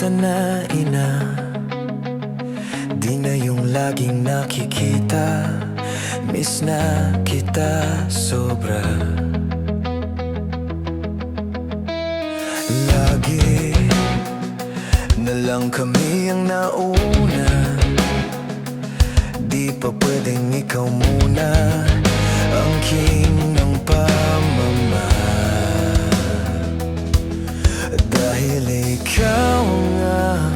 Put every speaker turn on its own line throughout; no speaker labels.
mata na ina, di na yung laging nakikita. Miss na kita sobra. Lagi na lang kami ang nauna, di pa pwedeng ikaw muna ang king ng pamama. Dahil ikaw ang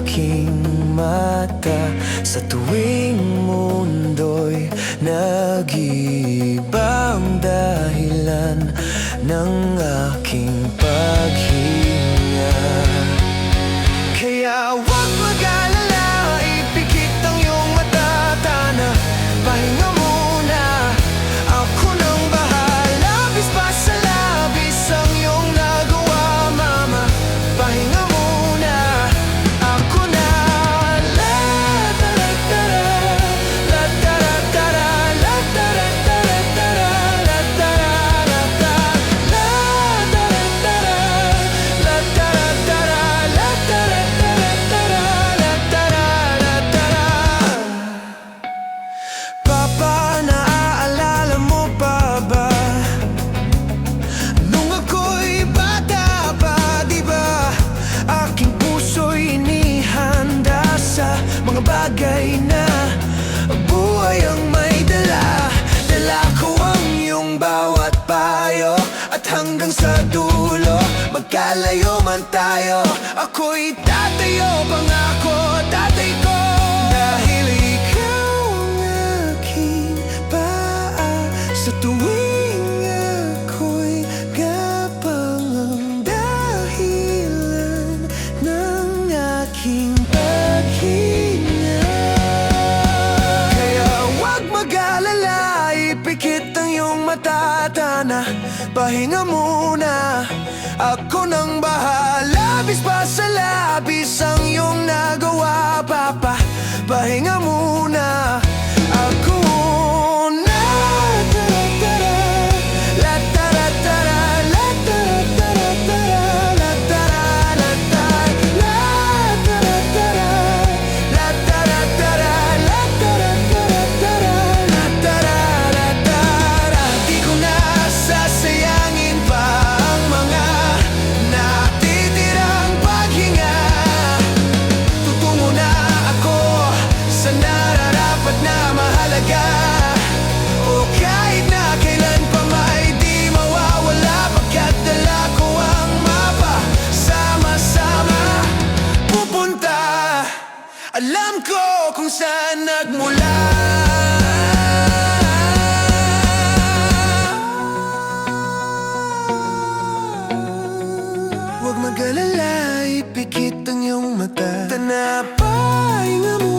aking mata, sa tuwing mundo'y nag-iiba ang dahilan ng aking paghinga. Kaya huwag mag-alala, ipikit ang iyong mata, tana, pahinga muna. Ako nang bahala, labis pa sa labis ang iyong nagawa, mama. Pahinga muna, ako na. La tara tara, la tara tara, la tara tara tara, la tara la tara, la tara tara, la tara tara, la tara tara tara, la tara la tara. Papa, naaalala mo pa ba nung ako'y bata pa, di ba? Aking puso'y inihanda sa mga bagay na buhay ang may dala. Dala ko ang iyong bawat payo, at hanggang sa dulo, magkalayo man tayo, ako'y tatayo, pangako, tatay ko. Dahil ikaw ang aking paa, sa tuwing ako'y gapang, ang dahilan ng aking paghinga. Kaya huwag mag-alala, ipikit ang iyong mata, tana, pahinga muna. Ako nang bahala, labis pa sa labis ang iyong nagawa, papa. Pahinga muna, ako na. Tara tara, la tara tara, la tara tara tara, la tara la tara, la tara tara, la tara tara, la tara tara tara, la tara la tara. Di ko na sasayangin pa ang mga natitirang paghinga. Tutungo na ako sa nararapat na mahalaga, o kahit na kailan pa may di mawawala, pagkat dala ko ang mapa. Sama-sama pupunta, alam ko kung saan nagmula. Huwag mag-alala, ipikit ang iyong mata, tana, pahinga mo.